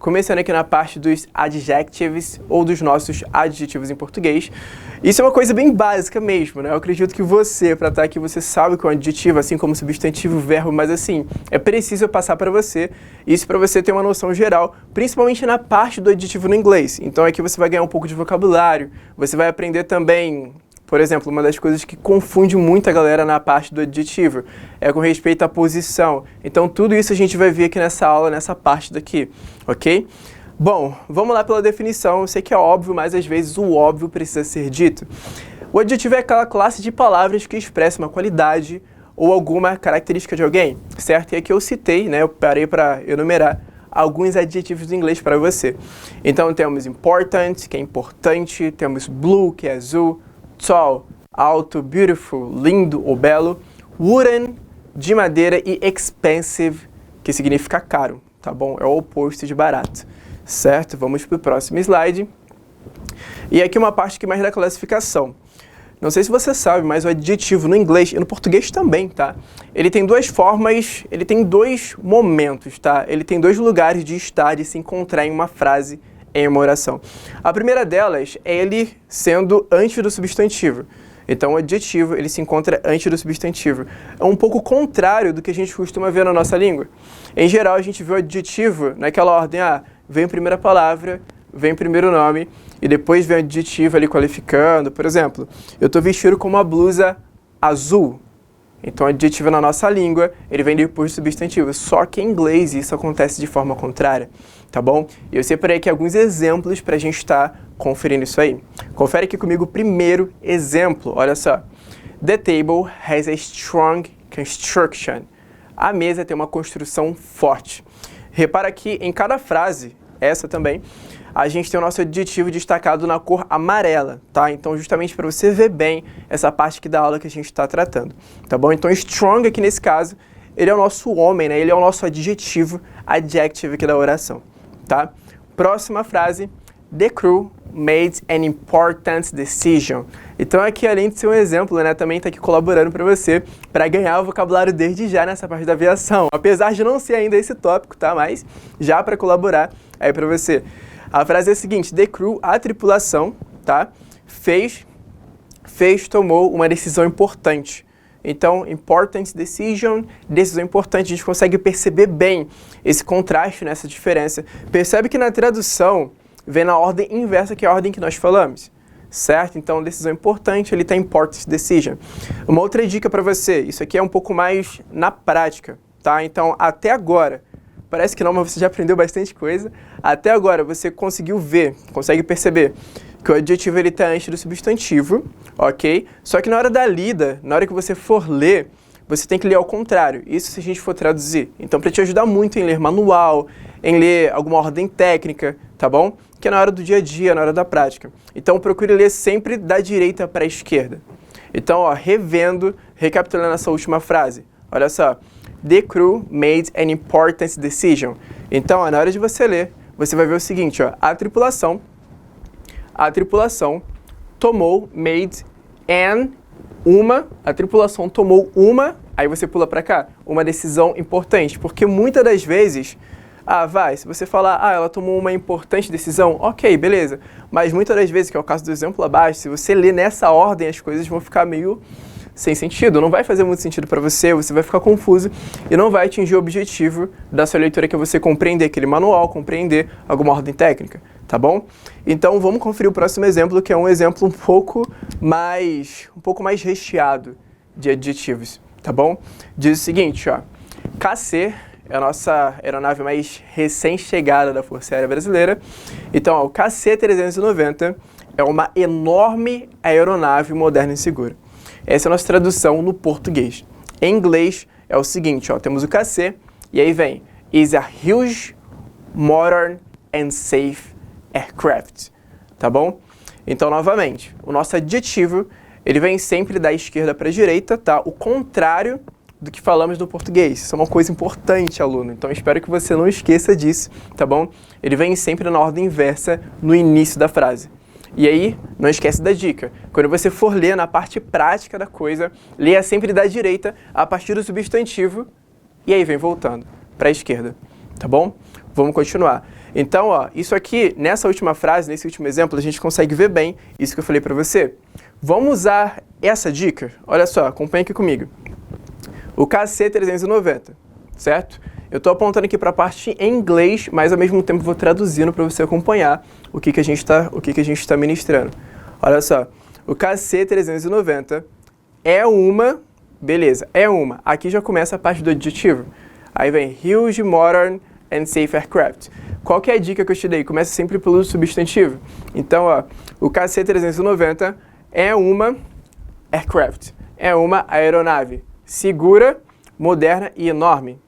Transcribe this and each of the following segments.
começando aqui na parte dos adjectives ou dos nossos adjetivos em português. Isso é uma coisa bem básica mesmo, né? Eu acredito que você, para estar aqui, você sabe o que é um adjetivo, assim como substantivo, verbo, mas assim, é preciso eu passar para você, isso para você ter uma noção geral, principalmente na parte do adjetivo no inglês. Então aqui você vai ganhar um pouco de vocabulário, você vai aprender também. Por exemplo, uma das coisas que confunde muito a galera na parte do adjetivo é com respeito à posição. Então, tudo isso a gente vai ver aqui nessa aula, nessa parte daqui, ok? Bom, vamos lá pela definição. Eu sei que é óbvio, mas às vezes o óbvio precisa ser dito. O adjetivo é aquela classe de palavras que expressa uma qualidade ou alguma característica de alguém, certo? E aqui eu citei, né, eu parei para enumerar alguns adjetivos em inglês para você. Então, temos important, que é importante, temos blue, que é azul, tall, alto, beautiful, lindo ou belo, wooden, de madeira, e expensive, que significa caro, tá bom? É o oposto de barato, certo? Vamos para o próximo slide. E aqui uma parte que mais da classificação. Não sei se você sabe, mas o adjetivo no inglês e no português também, tá? Ele tem duas formas, ele tem dois momentos, tá? Ele tem dois lugares de estar, de se encontrar em uma frase, em uma oração. A primeira delas é ele sendo antes do substantivo. Então, o adjetivo, ele se encontra antes do substantivo. É um pouco contrário do que a gente costuma ver na nossa língua. Em geral, a gente vê o adjetivo naquela ordem, vem a primeira palavra, vem o primeiro nome, e depois vem o adjetivo ali qualificando. Por exemplo, eu estou vestido com uma blusa azul. Então, o adjetivo na nossa língua, ele vem depois do substantivo. Só que em inglês isso acontece de forma contrária, tá bom? E eu separei aqui alguns exemplos para a gente estar conferindo isso aí. Confere aqui comigo o primeiro exemplo. Olha só. The table has a strong construction. A mesa tem uma construção forte. Repara que em cada frase, essa também, a gente tem o nosso adjetivo destacado na cor amarela, tá? Então, justamente para você ver bem essa parte aqui da aula que a gente está tratando, tá bom? Então, strong aqui nesse caso, ele é o nosso homem, né? Ele é o nosso adjetivo, adjective aqui da oração, tá? Próxima frase, the crew made an important decision. Então, aqui, além de ser um exemplo, né, também está aqui colaborando para você, para ganhar o vocabulário desde já nessa parte da aviação. Apesar de não ser ainda esse tópico, tá? Mas já para colaborar aí para você. A frase é a seguinte, the crew, a tripulação, tá? Tomou uma decisão importante. Então, important decision, decisão importante, a gente consegue perceber bem esse contraste, nessa diferença. Percebe que na tradução vem na ordem inversa, que é a ordem que nós falamos, certo? Então, decisão importante, ele está important decision. Uma outra dica para você, isso aqui é um pouco mais na prática, tá? Então, até agora, parece que não, mas você já aprendeu bastante coisa. Até agora você conseguiu ver, consegue perceber que o adjetivo ele está antes do substantivo, ok? Só que na hora da lida, na hora que você for ler, você tem que ler ao contrário. Isso se a gente for traduzir. Então, para te ajudar muito em ler manual, em ler alguma ordem técnica, tá bom? Que é na hora do dia a dia, na hora da prática. Então, procure ler sempre da direita para a esquerda. Então, ó, revendo, recapitulando essa última frase. Olha só. The crew made an important decision. Então, ó, na hora de você ler, você vai ver o seguinte, ó, a tripulação tomou, a tripulação tomou uma, aí você pula para cá, uma decisão importante, porque muitas das vezes, se você falar, ela tomou uma importante decisão, ok, beleza, mas muitas das vezes, que é o caso do exemplo abaixo, se você ler nessa ordem, as coisas vão ficar meio sem sentido, não vai fazer muito sentido para você, você vai ficar confuso e não vai atingir o objetivo da sua leitura, que é você compreender aquele manual, compreender alguma ordem técnica, tá bom? Então vamos conferir o próximo exemplo, que é um exemplo um pouco mais recheado de adjetivos, tá bom? Diz o seguinte, ó, KC é a nossa aeronave mais recém-chegada da Força Aérea Brasileira. Então, ó, o KC-390 é uma enorme aeronave moderna e segura. Essa é a nossa tradução no português. Em inglês é o seguinte, ó, temos o KC e aí vem is a huge, modern and safe aircraft, tá bom? Então, novamente, o nosso adjetivo, ele vem sempre da esquerda para a direita, tá? O contrário do que falamos no português. Isso é uma coisa importante, aluno. Então, espero que você não esqueça disso, tá bom? Ele vem sempre na ordem inversa no início da frase. E aí, não esquece da dica. Quando você for ler na parte prática da coisa, leia sempre da direita a partir do substantivo e aí vem voltando para a esquerda. tá bom? Vamos continuar. Então, ó, isso aqui, nessa última frase, nesse último exemplo, a gente consegue ver bem isso que eu falei para você. Vamos usar essa dica? Olha só, acompanha aqui comigo. O KC390, certo? Eu estou apontando aqui para a parte em inglês, mas ao mesmo tempo vou traduzindo para você acompanhar o que a gente está ministrando. Olha só, o KC390 é uma, beleza, é uma. Aqui já começa a parte do adjetivo. Aí vem huge, modern and safe aircraft. Qual que é a dica que eu te dei? Começa sempre pelo substantivo. Então, ó, o KC390 é uma aircraft, é uma aeronave segura, moderna e enorme.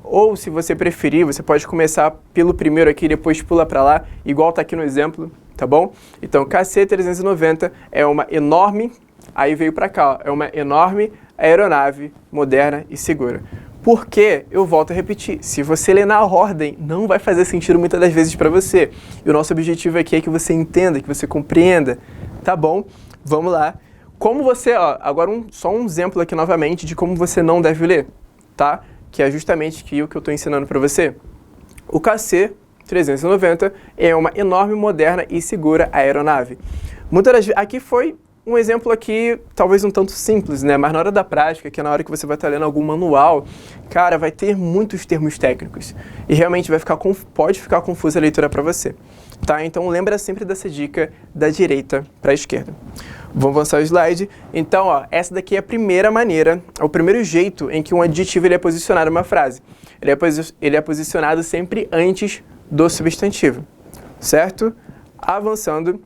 Ou, se você preferir, você pode começar pelo primeiro aqui e depois pula para lá, igual está aqui no exemplo, tá bom? Então, KC390 é uma enorme, aí veio para cá, ó, é uma enorme aeronave moderna e segura. Porque, eu volto a repetir, se você ler na ordem, não vai fazer sentido muitas das vezes para você. E o nosso objetivo aqui é que você entenda, que você compreenda, tá bom? Vamos lá. Como você, ó, agora só um exemplo aqui novamente de como você não deve ler, tá? Que é justamente o que eu estou ensinando para você. O KC-390 é uma enorme, moderna e segura aeronave. Muitas das vezes, aqui foi um exemplo aqui, talvez um tanto simples, né? Mas na hora da prática, que é na hora que você vai estar lendo algum manual, cara, vai ter muitos termos técnicos. E realmente pode ficar confusa a leitura para você. Tá? Então lembra sempre dessa dica da direita para a esquerda. Vamos avançar o slide. Então, ó, essa daqui é a primeira maneira, é o primeiro jeito em que um adjetivo ele é posicionado numa frase. Ele é posicionado sempre antes do substantivo, certo? Avançando.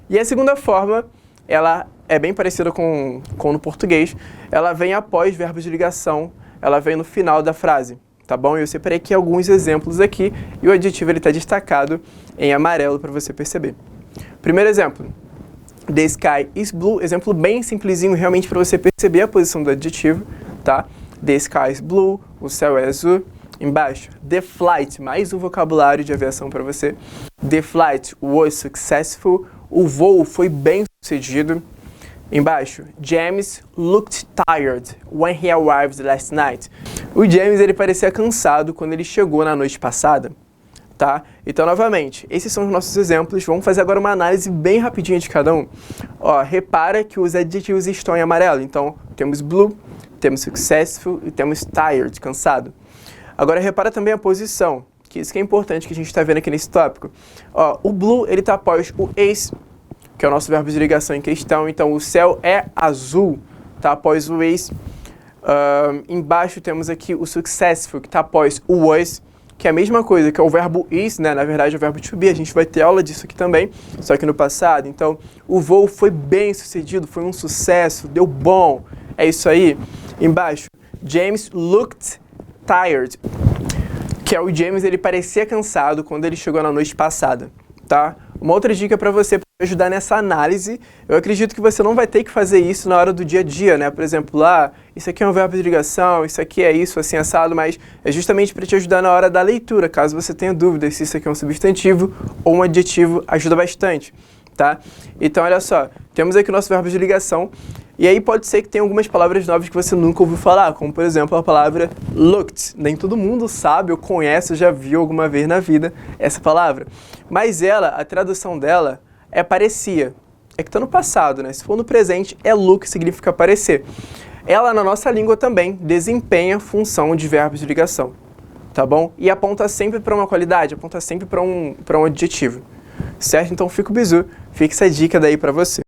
E a segunda forma, ela é bem parecida com no português. Ela vem após verbos de ligação, ela vem no final da frase, tá bom? Eu separei aqui alguns exemplos aqui e o adjetivo ele está destacado em amarelo para você perceber. Primeiro exemplo. The sky is blue, exemplo bem simplesinho realmente para você perceber a posição do adjetivo, tá? The sky is blue, o céu é azul. Embaixo, the flight, mais um vocabulário de aviação para você. The flight was successful, o voo foi bem sucedido. Embaixo, James looked tired when he arrived last night. O James ele parecia cansado quando ele chegou na noite passada. Tá? Então, novamente, esses são os nossos exemplos. Vamos fazer agora uma análise bem rapidinha de cada um. Ó, repara que os adjetivos estão em amarelo. Então, temos blue, temos successful e temos tired, cansado. Agora, repara também a posição, que isso que é importante que a gente está vendo aqui nesse tópico. Ó, o blue, ele está após o is, que é o nosso verbo de ligação em questão. Então, o céu é azul, tá após o is. Embaixo temos aqui o successful, que está após o was, que é a mesma coisa, que é o verbo is, né? Na verdade é o verbo to be, a gente vai ter aula disso aqui também, só que no passado. Então, o voo foi bem sucedido, foi um sucesso, deu bom, é isso aí. Embaixo, James looked tired, que é o James, ele parecia cansado quando ele chegou na noite passada, tá? Uma outra dica para você ajudar nessa análise, eu acredito que você não vai ter que fazer isso na hora do dia a dia, né? Por exemplo, isso aqui é um verbo de ligação, isso aqui é isso, assim, assado, mas é justamente para te ajudar na hora da leitura, caso você tenha dúvidas se isso aqui é um substantivo ou um adjetivo, ajuda bastante, tá? Então, olha só, temos aqui o nosso verbo de ligação, e aí pode ser que tenha algumas palavras novas que você nunca ouviu falar, como, por exemplo, a palavra looked. Nem todo mundo sabe ou conhece ou já viu alguma vez na vida essa palavra. Mas ela, a tradução dela é parecia. É que está no passado, né? Se for no presente, é look, significa parecer. Ela, na nossa língua também, desempenha função de verbos de ligação, tá bom? E aponta sempre para uma qualidade, aponta sempre para um adjetivo, certo? Então, fica o bizu, fica essa dica daí para você.